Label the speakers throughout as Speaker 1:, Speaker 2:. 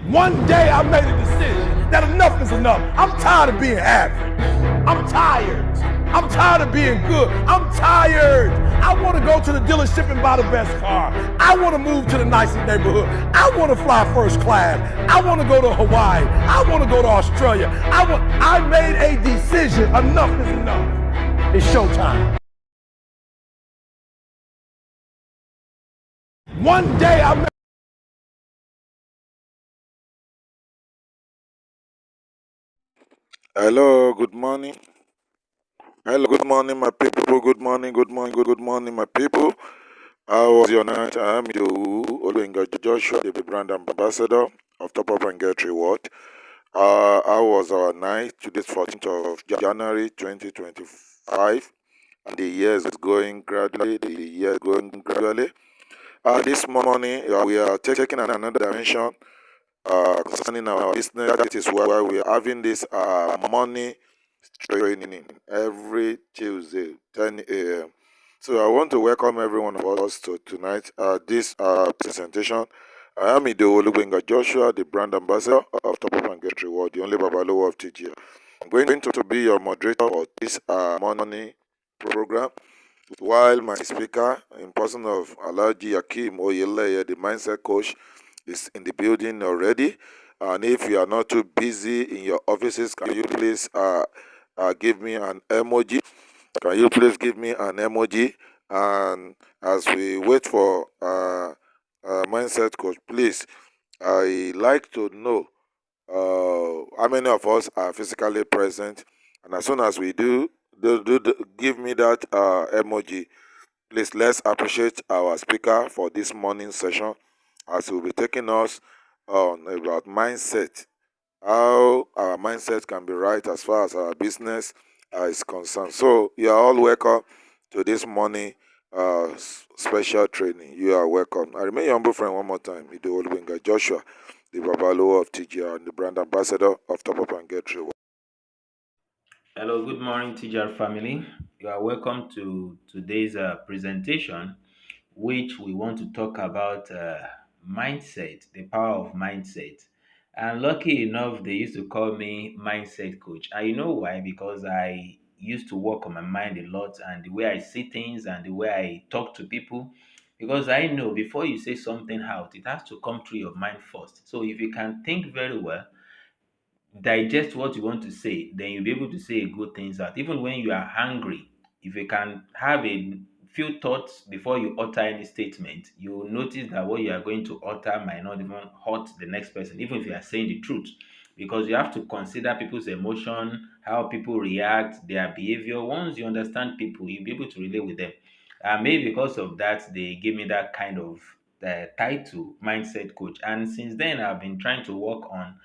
Speaker 1: One day I made a decision that enough is enough. I'm tired of being average. I'm tired. I'm tired of being good. I'm tired. I want to go to the dealership and buy the best car. I want to move to the nicest neighborhood. I want to fly first class. I want to go to Hawaii. I want to go to Australia. I made a decision. Enough is enough. It's showtime. One day I made
Speaker 2: Hello, good morning. Hello, good morning, my people. Good morning, good morning, my people. How was your night? I am you, Oluenga Joshua, the brand ambassador of Top Up and Get Reward. How was our night? Today's 14th of January 2025, and the year is going gradually. This morning, we are taking another dimension concerning our business. That is why we are having this money training every Tuesday, 10 a.m. So I want to welcome every one of us to tonight this presentation. I am Ido Olubenga Joshua, the brand ambassador of Top Up and Get Reward, the only Babalowo of TGR. I'm going to be your moderator for this morning program, while my speaker, in person of Alhaji Akeem Oyeleye, the mindset coach, is in the building already. And if you are not too busy in your offices, can you please give me an emoji? Can you please give me an emoji? And as we wait for mindset coach, please, I like to know how many of us are physically present. And as soon as we give me that emoji. Please, let's appreciate our speaker for this morning session, as he will be taking us on about mindset, how our mindset can be right as far as our business is concerned. So you are all welcome to this morning special training. You are welcome. I remain your humble friend one more time, Ido Olubenga Joshua, the Babalowo of TGR and the brand ambassador of Top Up and Get Reward.
Speaker 3: Hello, good morning, TJR family. You are welcome to today's presentation, which we want to talk about mindset, the power of mindset. And lucky enough, they used to call me mindset coach. And you know why? Because I used to work on my mind a lot and the way I see things and the way I talk to people. Because I know before you say something out, it has to come through your mind first. So if you can think very well, digest what you want to say, then you'll be able to say good things out. Even when you are angry, if you can have a few thoughts before you utter any statement, you will notice that what you are going to utter might not even hurt the next person, even if you are saying the truth. Because you have to consider people's emotion, how people react, their behavior. Once you understand people, you'll be able to relate with them. Maybe because of that, they gave me that kind of title, mindset coach. And since then, I've been trying to work on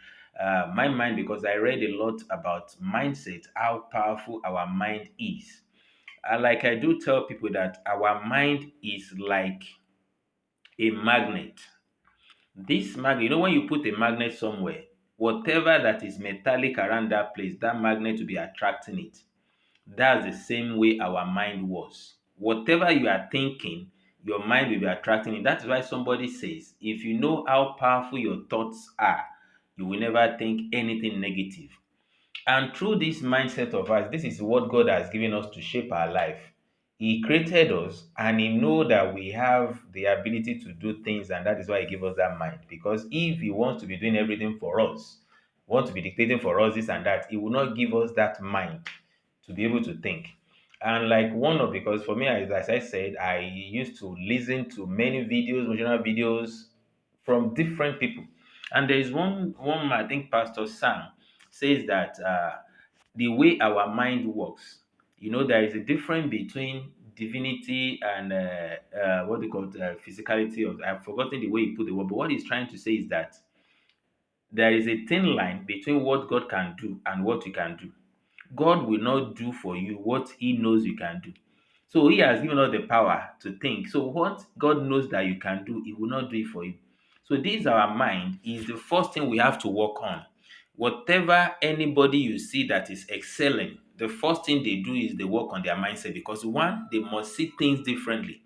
Speaker 3: my mind because I read a lot about mindset, how powerful our mind is. And like I do tell people that our mind is like a magnet. This magnet, when you put a magnet somewhere, whatever that is metallic around that place, that magnet will be attracting it. That's the same way our mind was. Whatever you are thinking, your mind will be attracting it. That's why somebody says, if you know how powerful your thoughts are, you will never think anything negative. And through this mindset of us, this is what God has given us to shape our life. He created us and He know that we have the ability to do things, and that is why He gave us that mind. Because if He wants to be doing everything for us, want to be dictating for us this and that, He will not give us that mind to be able to think. And like because for me, as I said, I used to listen to many videos, motivational videos from different people. And there is one I think Pastor Sam says that the way our mind works, there is a difference between divinity and what they call physicality. Of I've forgotten the way he put the word, but what he's trying to say is that there is a thin line between what God can do and what you can do. God will not do for you what He knows you can do. So He has given us the power to think. So what God knows that you can do, He will not do it for you. So this our mind is the first thing we have to work on. Whatever anybody you see that is excelling, the first thing they do is they work on their mindset because they must see things differently.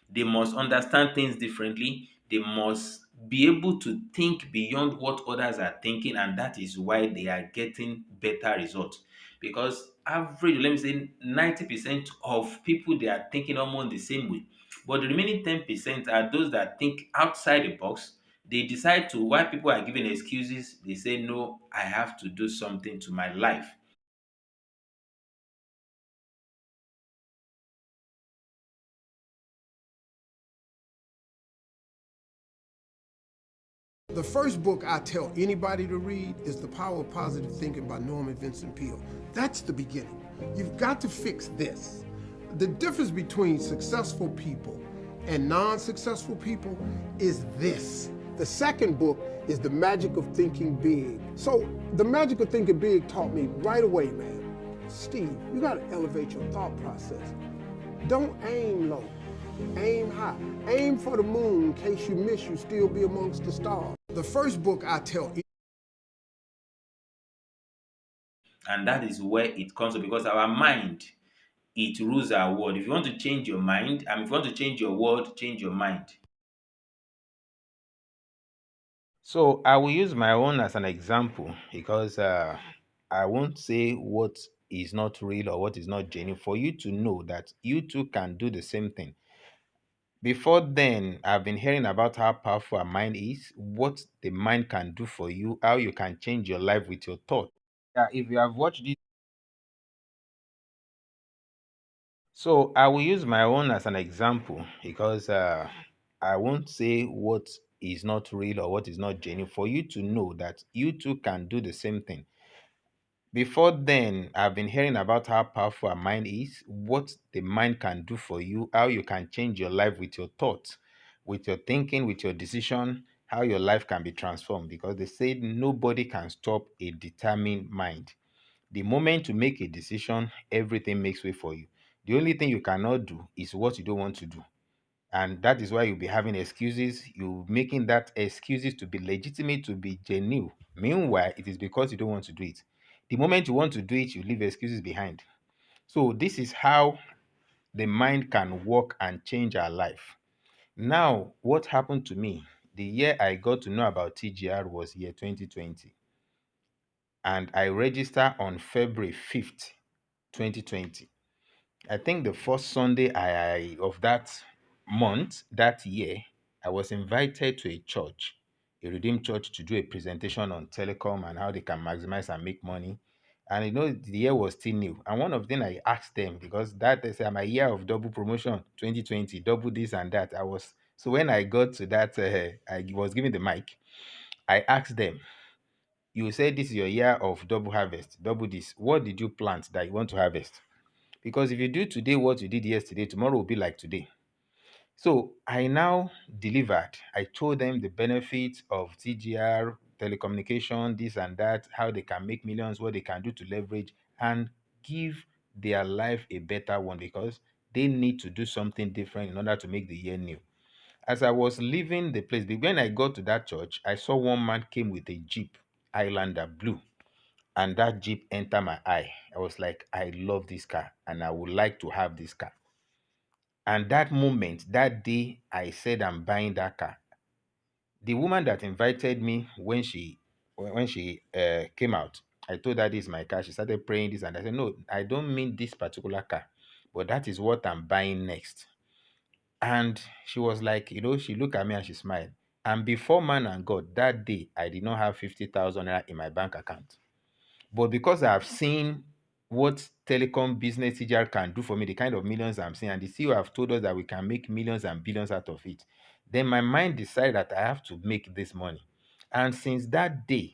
Speaker 3: They must understand things differently. They must be able to think beyond what others are thinking, and that is why they are getting better results. Because average, let me say 90% of people, they are thinking almost the same way. But the remaining 10% are those that think outside the box. They decide to, while people are giving excuses, they say, no, I have to do something to my life.
Speaker 4: The first book I tell anybody to read is The Power of Positive Thinking by Norman Vincent Peale. That's the beginning. You've got to fix this. The difference between successful people and non-successful people is this. The second book is The Magic of Thinking Big. So The Magic of Thinking Big taught me right away, man, Steve, you gotta elevate your thought process. Don't aim low. Aim high. Aim for the moon. In case you miss, you still be amongst the stars. The first book I tell.
Speaker 3: And that is where it comes from, because our mind, it rules our world. If you want to change your mind, and if you want to change your world, change your mind. So I will use my own as an example, because I won't say what is not real or what is not genuine, for you to know that you too can do the same thing. Before then, I've been hearing about how powerful our mind is, what the mind can do for you, how you can change your life with your thought. Yeah, if you have watched this, so I will use my own as an example, because I won't say what is not real or what is not genuine, for you to know that you too can do the same thing. Before then, I've been hearing about how powerful our mind is, what the mind can do for you, how you can change your life with your thoughts, with your thinking, with your decision, how your life can be transformed. Because they said nobody can stop a determined mind. The moment you make a decision, everything makes way for you. The only thing you cannot do is what you don't want to do. And that is why you'll be having excuses. You making that excuses to be legitimate, to be genuine. Meanwhile, it is because you don't want to do it. The moment you want to do it, you leave excuses behind. So this is how the mind can work and change our life. Now, what happened to me? The year I got to know about TGR was year 2020. And I registered on February 5th, 2020. I think the first Sunday of that month, that year, I was invited to a church, a Redeemed church, to do a presentation on telecom and how they can maximize and make money. And the year was still new. And one of them, I asked them, because that is my year of double promotion, 2020, double this and that. So when I got to that, I was given the mic. I asked them, you said this is your year of double harvest, double this. What did you plant that you want to harvest? Because if you do today what you did yesterday, tomorrow will be like today. So I now delivered. I told them the benefits of TGR, telecommunication, this and that, how they can make millions, what they can do to leverage and give their life a better one, because they need to do something different in order to make the year new. As I was leaving the place, when I got to that church, I saw one man came with a Jeep Highlander blue, and that Jeep entered my eye. I was like, I love this car and I would like to have this car. And that moment, that day, I said I'm buying that car. The woman that invited me, when she came out, I told her this is my car. She started praying this, and I said, no, I don't mean this particular car, but that is what I'm buying next. And she was like, she looked at me and she smiled. And before man and God, that day, I did not have 50,000 naira in my bank account. But because I've seen what telecom business CGR can do for me, the kind of millions I'm seeing, and the CEO have told us that we can make millions and billions out of it, then my mind decided that I have to make this money. And since that day,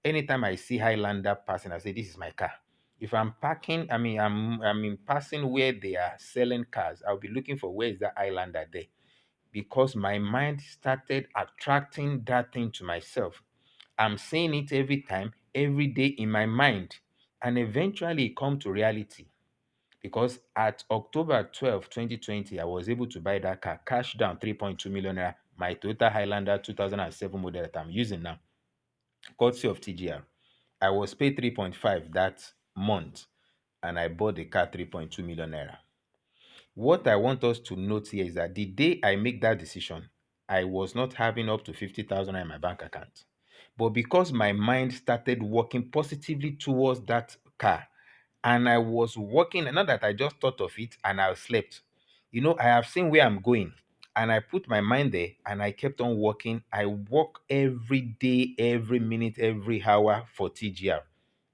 Speaker 3: anytime I see Highlander passing, I say, this is my car. If I'm parking, I'm in passing where they are selling cars, I'll be looking for where is that Highlander there, because my mind started attracting that thing to myself. I'm saying it every time, every day in my mind, and eventually it come to reality. Because at October 12, 2020, I was able to buy that car, cash down 3.2 million naira, my Toyota Highlander 2007 model that I'm using now, courtesy of TGR. I was paid 3.5 that month, and I bought the car 3.2 million naira. What I want us to note here is that the day I make that decision, I was not having up to 50,000 in my bank account. But because my mind started working positively towards that car, and I was working, not that I just thought of it and I slept. I have seen where I'm going, and I put my mind there and I kept on working. I work every day, every minute, every hour for TGR.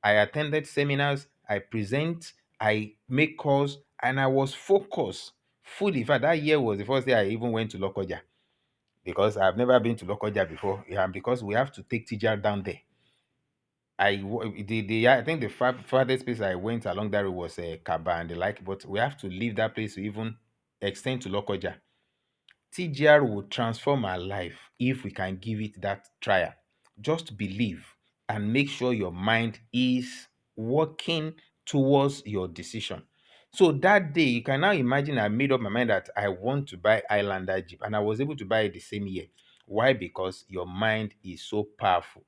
Speaker 3: I attended seminars, I present, I make calls, and I was focused fully. In fact, that year was the first day I even went to Lokoja, because I've never been to Lokoja before. Yeah, because we have to take TGR down there. I think the farthest place I went along that road was Kaba and the like, but we have to leave that place to even extend to Lokoja. TGR will transform our life if we can give it that trial. Just believe and make sure your mind is working towards your decision. So that day, you can now imagine I made up my mind that I want to buy Highlander Jeep, and I was able to buy it the same year. Why? Because your mind is so powerful.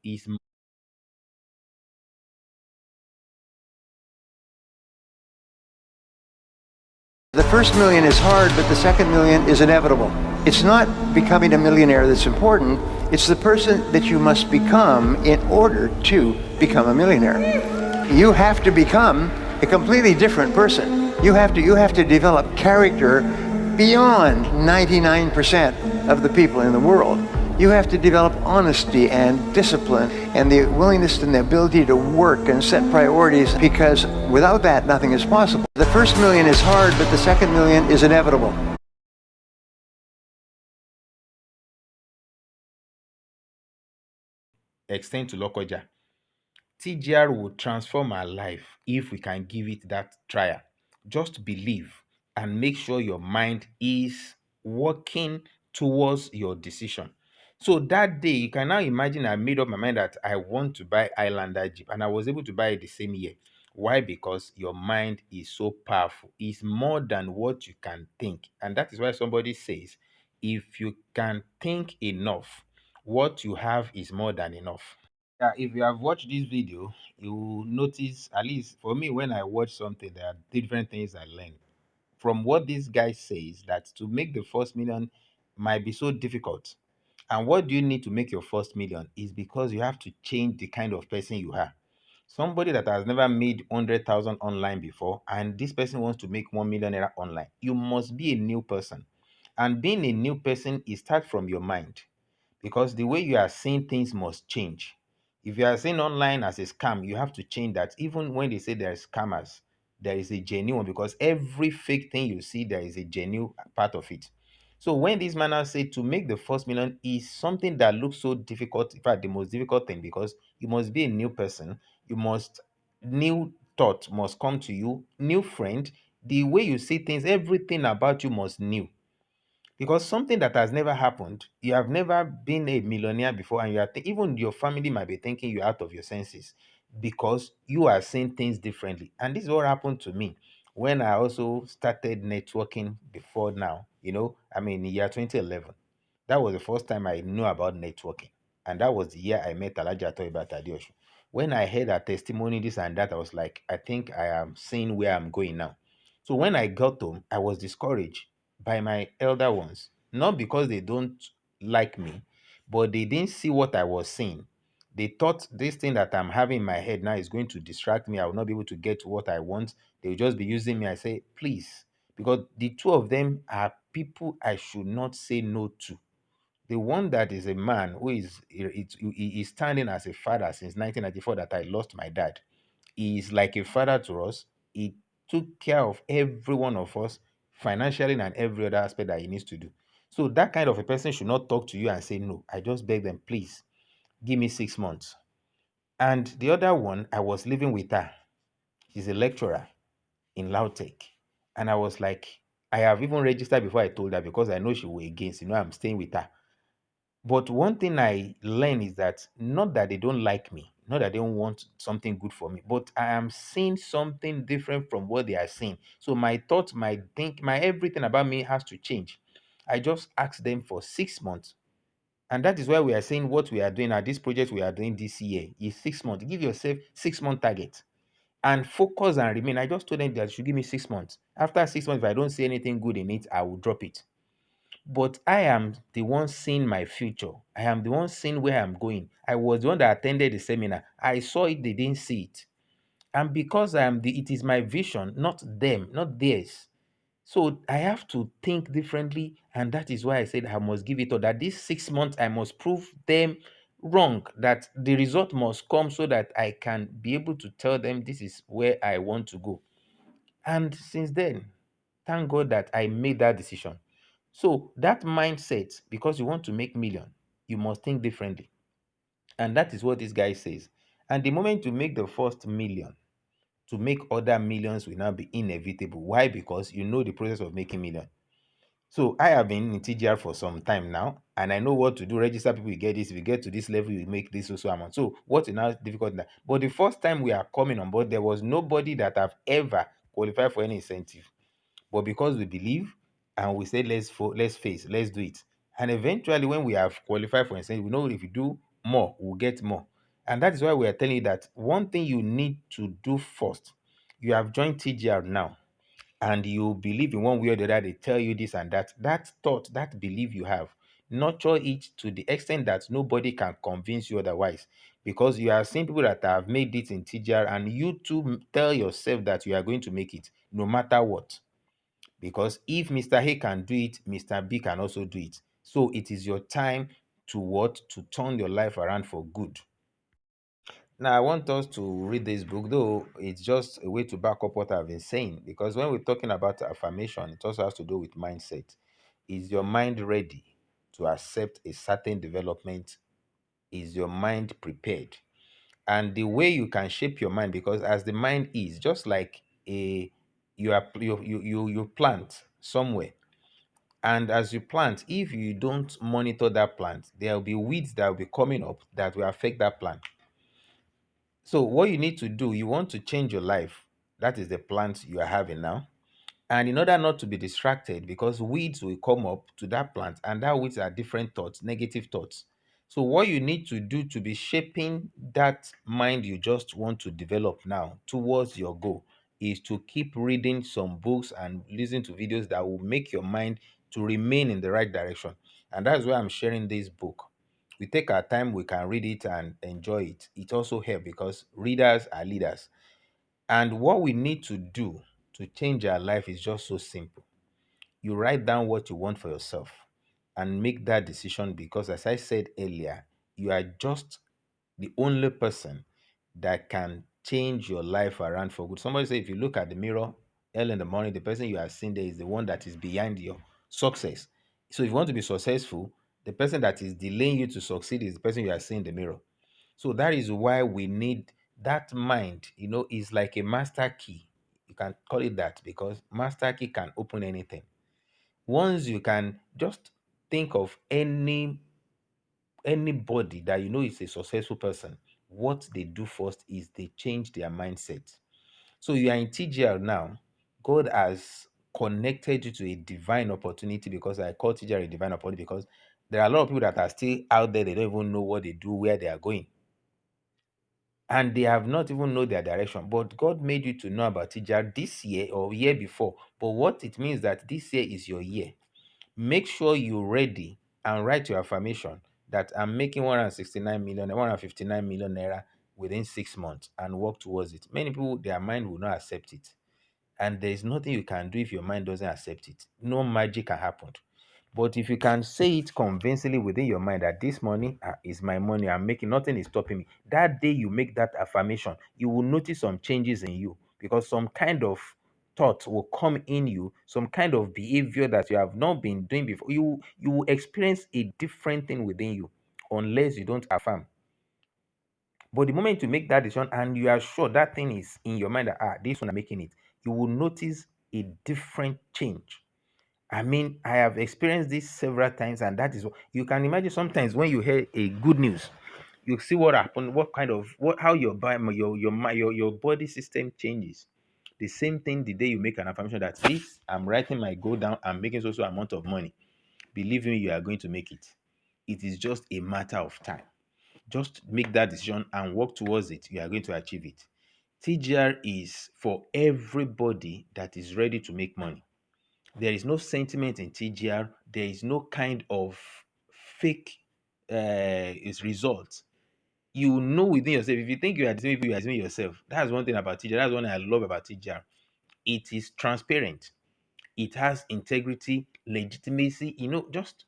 Speaker 5: The first million is hard, but the second million is inevitable. It's not becoming a millionaire that's important, it's the person that you must become in order to become a millionaire. You have to become a completely different person. You have to develop character beyond 99% of the people in the world. You have to develop honesty and discipline and the willingness and the ability to work and set priorities, because without that, nothing is possible. The first million is hard, but the second million is inevitable.
Speaker 3: Extend to Lokoja. TGR will transform our life if we can give it that trial. Just believe and make sure your mind is working towards your decision. So that day, you can now imagine I made up my mind that I want to buy Highlander Jeep, and I was able to buy it the same year. Why? Because your mind is so powerful. It's more than what you can think. And that is why somebody says, if you can think enough, what you have is more than enough. Yeah, if you have watched this video, you will notice, at least for me, when I watch something, there are different things I learn. From what this guy says, that to make the first million might be so difficult. And what do you need to make your first million is because you have to change the kind of person you are. Somebody that has never made 100,000 online before, and this person wants to make 1 million naira online, you must be a new person. And being a new person, it starts from your mind, because the way you are seeing things must change. If you are seeing online as a scam, you have to change that. Even when they say there are scammers, there is a genuine, because every fake thing you see, there is a genuine part of it. So when this man now said to make the first million is something that looks so difficult, in fact, the most difficult thing, because you must be a new person, you must, new thought must come to you, new friend, the way you see things, everything about you must new, because something that has never happened, you have never been a millionaire before, and even your family might be thinking you're out of your senses, because you are seeing things differently. And this is what happened to me when I also started networking before now. In the year 2011, that was the first time I knew about networking. And that was the year I met Alaja Toiba Tadioshu. When I heard her testimony, this and that, I was like, I think I am seeing where I'm going now. So when I got home, I was discouraged by my elder ones, not because they don't like me, but they didn't see what I was seeing. They thought this thing that I'm having in my head now is going to distract me. I will not be able to get what I want. They will just be using me. I say, please, because the two of them are people I should not say no to. The one that is a man who is standing as a father since 1994, that I lost my dad. He is like a father to us. He took care of every one of us financially and every other aspect that he needs to do. So that kind of a person should not talk to you and say no. I just beg them, please give me 6 months. And the other one, I was living with her. She's a lecturer in Lautech. And I was like, I have even registered before I told her, because I know she will against, I'm staying with her. But one thing I learned is that, not that they don't like me, not that they don't want something good for me, but I am seeing something different from what they are seeing. So my thoughts, my everything about me has to change. I just asked them for 6 months. And that is why we are saying what we are doing at this project we are doing this year is 6 months. Give yourself 6 month target and focus and remain. I just told them that they should give me 6 months. After 6 months, if I don't see anything good in it, I will drop it. But I am the one seeing my future. I am the one seeing where I'm going. I was the one that attended the seminar. I saw it, they didn't see it. And because it is my vision, not them, not theirs. So I have to think differently, and that is why I said I must give it all. That this 6 months I must prove them wrong, that the result must come so that I can be able to tell them this is where I want to go. And since then, thank God that I made that decision. So that mindset, because you want to make million, you must think differently. And that is what this guy says. And the moment you make the first million, to make other millions will now be inevitable. Why? Because you know the process of making million. So I have been in TGR for some time now, and I know what to do. Register people, you get this. If you get to this level, you make this also amount. So what is now difficult now? But the first time we are coming on board, there was nobody that have ever qualified for any incentive. But because we believe and we say let's face, let's do it. And eventually, when we have qualified for incentive, we know if you do more, we'll get more. And that is why we are telling you that one thing you need to do first. You have joined TGR now, and you believe in one way or the other, they tell you this and that. That thought, that belief you have, nurture it to the extent that nobody can convince you otherwise. Because you are seeing people that have made it in TGR, and you too tell yourself that you are going to make it no matter what. Because if Mr. A can do it, Mr. B can also do it. So it is your time to what? To turn your life around for good. Now, I want us to read this book, though it's just a way to back up what I've been saying. Because when we're talking about affirmation, it also has to do with mindset. Is your mind ready to accept a certain development? Is your mind prepared? And the way you can shape your mind, because as the mind is, just like a you plant somewhere, and as you plant, if you don't monitor that plant, there will be weeds that will be coming up that will affect that plant. So what you need to do, you want to change your life. That is the plant you are having now. And in order not to be distracted, because weeds will come up to that plant, and that weeds are different thoughts, negative thoughts. So what you need to do to be shaping that mind you just want to develop now towards your goal is to keep reading some books and listening to videos that will make your mind to remain in the right direction. And that's why I'm sharing this book. We take our time, we can read it and enjoy it. It also helps because readers are leaders. And what we need to do to change our life is just so simple. You write down what you want for yourself and make that decision, because, as I said earlier, you are just the only person that can change your life around for good. Somebody say if you look at the mirror early in the morning, the person you are seeing there is the one that is behind your success. So if you want to be successful, the person that is delaying you to succeed is the person you are seeing in the mirror. So that is why we need that mind, is like a master key. You can call it that because master key can open anything. Once you can just think of anybody that you know is a successful person, what they do first is they change their mindset. So you are in TGR now. God has connected you to a divine opportunity, because I call TGR a divine opportunity because there are a lot of people that are still out there. They don't even know what they do, where they are going, and they have not even know their direction. But God made you to know about TGR this year or year before. But what it means that this year is your year. Make sure you're ready and write your affirmation that I'm making 169 million, 159 million naira within 6 months, and work towards it. Many people, their mind will not accept it. And there's nothing you can do if your mind doesn't accept it. No magic can happen. But if you can say it convincingly within your mind that this money is my money, I'm making, nothing is stopping me. That day you make that affirmation, you will notice some changes in you, because some kind of thought will come in you, some kind of behavior that you have not been doing before. You will experience a different thing within you unless you don't affirm. But the moment you make that decision and you are sure that thing is in your mind that this one I'm making it, you will notice a different change. I mean, I have experienced this several times, and that is what you can imagine. Sometimes when you hear a good news, you see what happened, what kind of how your body, your body system changes. The same thing the day you make an affirmation that this, I'm writing my goal down, I'm making so amount of money. Believe me, you are going to make it. It is just a matter of time. Just make that decision and work towards it. You are going to achieve it. TGR is for everybody that is ready to make money. There is no sentiment in TGR. There is no kind of fake is result. You know within yourself. If you think you are deceiving people, you are deceiving yourself. That's one thing about TGR. That's one thing I love about TGR. It is transparent. It has integrity, legitimacy. Just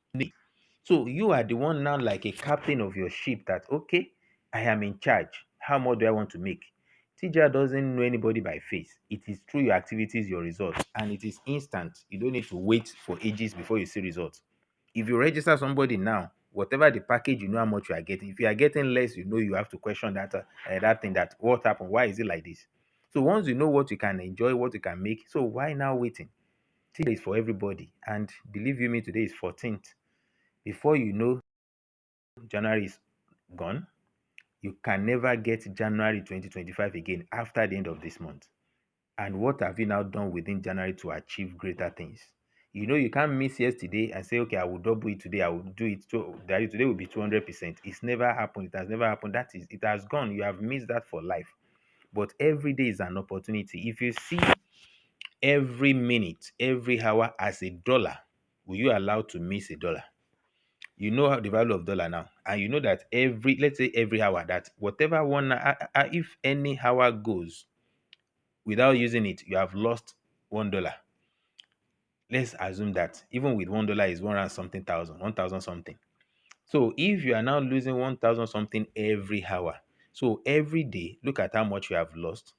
Speaker 3: so you are the one now, like a captain of your ship. That okay, I am in charge. How much do I want to make? TGR doesn't know anybody by face. It is through your activities, your results, and it is instant. You don't need to wait for ages before you see results. If you register somebody now, whatever the package, you know how much you are getting. If you are getting less, you know you have to question that thing. That what happened? Why is it like this? So once you know what you can enjoy, what you can make, so why now waiting? Today is for everybody, and believe you me, today is 14th. Before you know, January is gone. You can never get January 2025 again after the end of this month. And what have you now done within January to achieve greater things? You can't miss yesterday and say, okay, I will double it today. I will do it. That today will be 200%. It's never happened. It has never happened. That is, it has gone. You have missed that for life. But every day is an opportunity. If you see every minute, every hour as a dollar, will you allow to miss a dollar? You know how the value of dollar now, and you know that let's say every hour, that whatever if any hour goes without using it, you have lost $1. Let's assume that even with $1 is one rand something thousand, 1,000 something. So if you are now losing 1,000 something every hour, so every day, look at how much you have lost.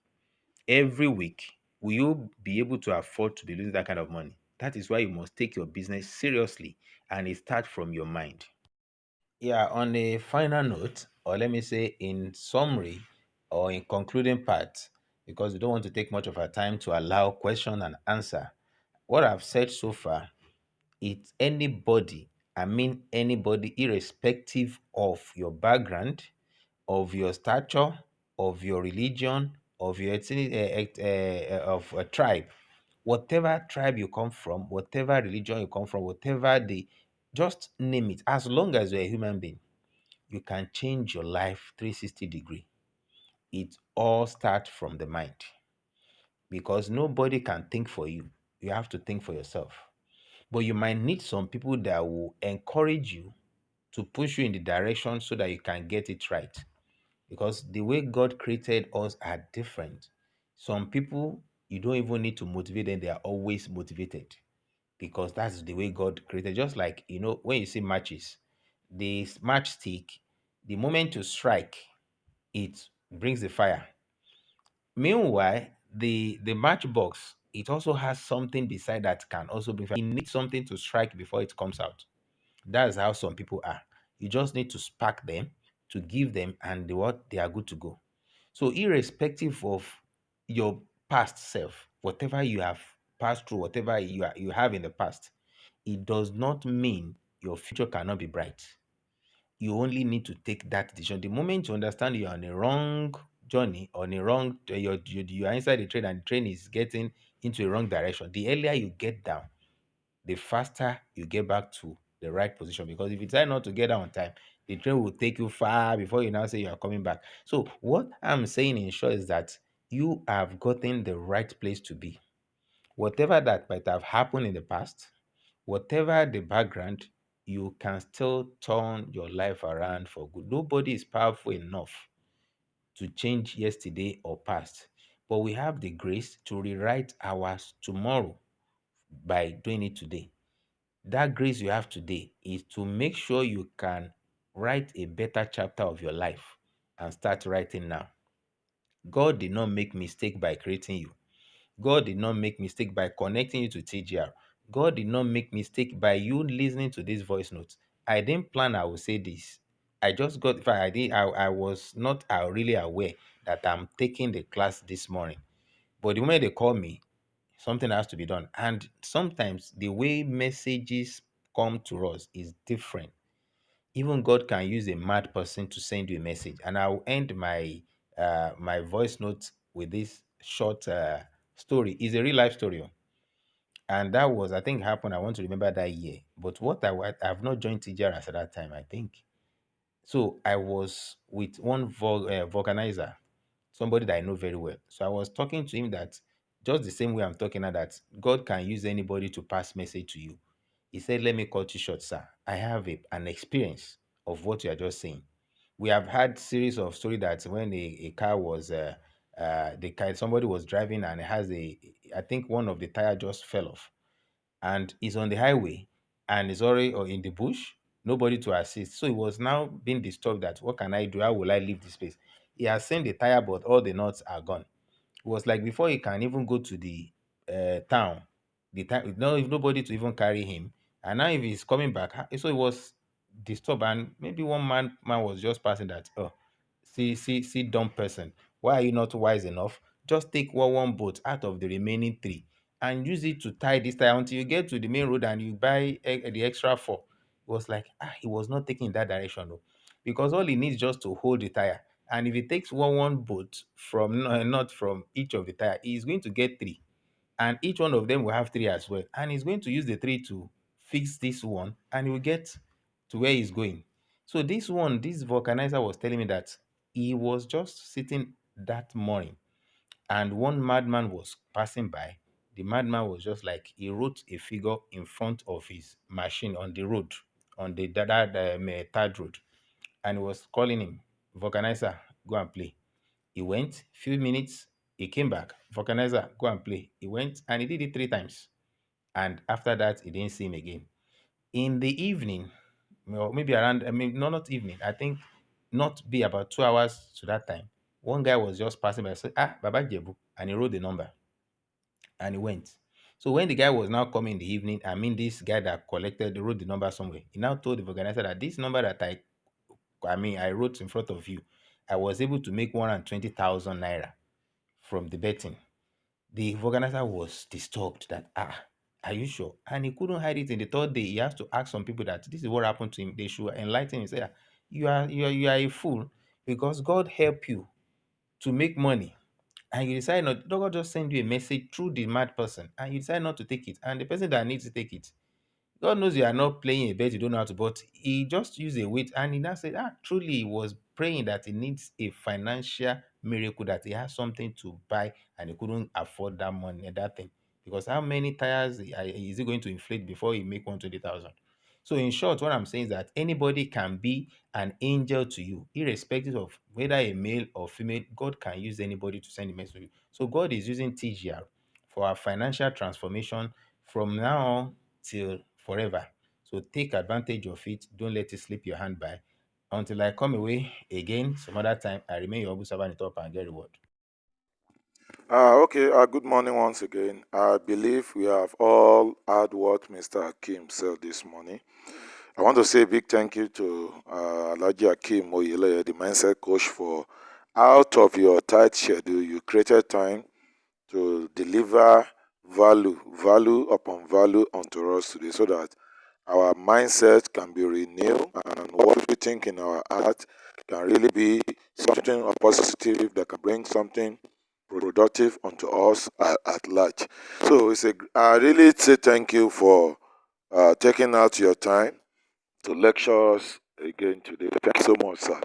Speaker 3: Every week, will you be able to afford to be losing that kind of money? That is why you must take your business seriously, and it starts from your mind. Yeah, on a final note, or let me say in summary or in concluding part, because we don't want to take much of our time to allow question and answer. What I've said so far, it's anybody, I mean anybody, irrespective of your background, of your stature, of your religion, of your of a tribe, whatever tribe you come from, whatever religion you come from, whatever just name it. As long as you're a human being, you can change your life 360-degree. It all starts from the mind, because nobody can think for you. You have to think for yourself. But you might need some people that will encourage you to push you in the direction so that you can get it right. Because the way God created us are different. Some people, you don't even need to motivate them, they are always motivated, because that's the way God created. Just like, when you see matches, the matchstick, the moment you strike, it brings the fire. Meanwhile, the matchbox, it also has something beside that can also bring fire. It needs something to strike before it comes out. That's how some people are. You just need to spark them, to give them, and they are good to go. So irrespective of your past self, whatever you have passed through, whatever you have in the past, it does not mean your future cannot be bright. You only need to take that decision. The moment you understand you are on a wrong journey, on a wrong, you are inside the train and the train is getting into a wrong direction, the earlier you get down, the faster you get back to the right position. Because if you decide not to get down on time, the train will take you far before you now say you are coming back. So what I'm saying in short is that you have gotten the right place to be. Whatever that might have happened in the past, whatever the background, you can still turn your life around for good. Nobody is powerful enough to change yesterday or past, but we have the grace to rewrite ours tomorrow by doing it today. That grace you have today is to make sure you can write a better chapter of your life and start writing now. God did not make mistake by creating you. God did not make mistake by connecting you to TGR. God did not make mistake by you listening to this voice note. I didn't plan I would say this. I just got, in fact, I was not really aware that I'm taking the class this morning. But the moment they call me, something has to be done. And sometimes the way messages come to us is different. Even God can use a mad person to send you a message. And I'll end my voice note with this short story. It's a real life story. And that was, I think, happened. I want to remember that year. But I've not joined TJRS at that time, I think. So I was with one vulcanizer, somebody that I know very well. So I was talking to him that just the same way I'm talking now, that God can use anybody to pass message to you. He said, let me cut you short, sir. I have an experience of what you are just saying. We have had series of story that when a car was the car, somebody was driving and it has I think one of the tire just fell off, and is on the highway and is already or in the bush, nobody to assist. So he was now being disturbed that what can I do? How will I leave this place? He has seen the tire, but all the nuts are gone. It was like before he can even go to the town, the time no, if nobody to even carry him. And now if he's coming back, so he was disturbed, and maybe one man was just passing that. Oh, see, dumb person. Why are you not wise enough? Just take one boat out of the remaining three and use it to tie this tire until you get to the main road and you buy the extra four. It was like he was not taking that direction, though, because all he needs just to hold the tire. And if he takes one boat from not from each of the tire, he's going to get three, and each one of them will have three as well. And he's going to use the three to fix this one, and he will get to where he's going. So this vulcanizer was telling me that he was just sitting that morning, and one madman was passing by. The madman was just like, he wrote a figure in front of his machine on the road, on the third road, and he was calling him, vulcanizer, go and play. He went, few minutes, he came back. Vulcanizer, go and play. He went and he did it three times. And after that, he didn't see him again. In the evening, or maybe around, no, not evening, I think not be about 2 hours to that time, one guy was just passing by. I said, Baba Jebu. And he wrote the number and he went. So when the guy was now coming in the evening, this guy that wrote the number somewhere, he now told the organizer that this number that I wrote in front of you, I was able to make 120,000 naira from the betting. The organizer was disturbed that, are you sure? And he couldn't hide it. In the third day, he has to ask some people that this is what happened to him. They should enlighten him. Say, you are a fool, because God help you to make money, and you decide not. God just send you a message through the mad person, and you decide not to take it. And the person that needs to take it, God knows you are not playing a bet you don't know how to, but he just used a weight, and he now said, truly he was praying that he needs a financial miracle, that he has something to buy and he couldn't afford that money, that thing. Because how many tires is he going to inflate before he make 120,000? So in short, what I'm saying is that anybody can be an angel to you, irrespective of whether a male or female. God can use anybody to send a message to you. So God is using TGR for our financial transformation from now till forever. So take advantage of it. Don't let it slip your hand by. Until I come away again some other time, I remain your humble servant, top and get reward.
Speaker 2: Okay, good morning once again. I believe we have all heard what Mr. Hakim said this morning. I want to say a big thank you to Alhaji Hakim Oyele, the mindset coach, for out of your tight schedule, you created time to deliver value upon value unto us today, so that our mindset can be renewed and what we think in our heart can really be something positive that can bring something productive unto us at large. So I really say thank you for taking out your time to lecture us again today. Thank you so much, sir.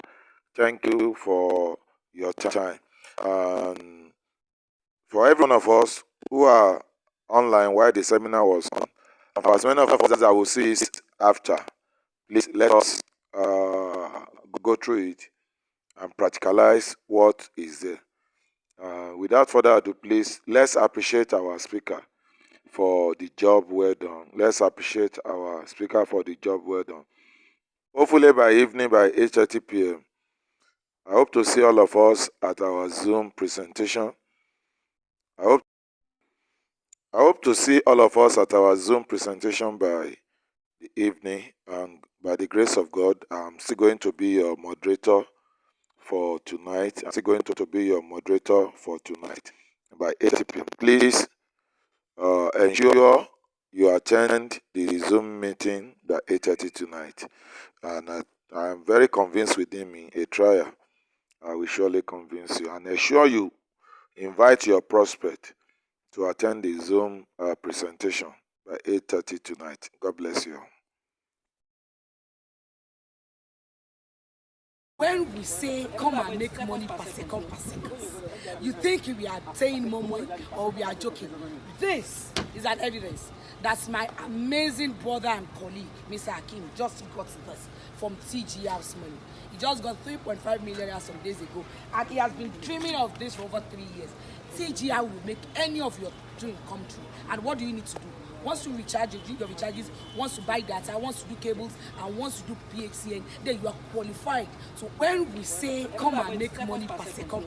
Speaker 2: Thank you for your time. And for every one of us who are online while the seminar was on, and for as many of us that will see it after, please let us go through it and practicalize what is there. Without further ado, please, let's appreciate our speaker for the job well done. Let's appreciate our speaker for the job well done. Hopefully by evening, by 8:30 p.m., I hope to see all of us at our Zoom presentation. I hope to see all of us at our Zoom presentation by the evening, and by the grace of God, I'm still going to be your moderator for tonight. I'm still going to be your moderator for tonight by 8 p.m. Please ensure you attend the Zoom meeting by 8:30 tonight. And I'm very convinced within me, a trial, I will surely convince you. And ensure you invite your prospect to attend the Zoom presentation by 8:30 tonight. God bless you.
Speaker 6: When we say come and make money per second, you think we are saying more money or we are joking. This is an evidence. That's my amazing brother and colleague, Mr. Hakim, just got this from TG House Money. He just got 3.5 million some days ago, and he has been dreaming of this for over 3 years. TGI will make any of your dream come true. And what do you need to do? Once you recharge your recharges, once you buy data, once you do cables, and once you do PXCN, then you are qualified. So when we say come and make money per second,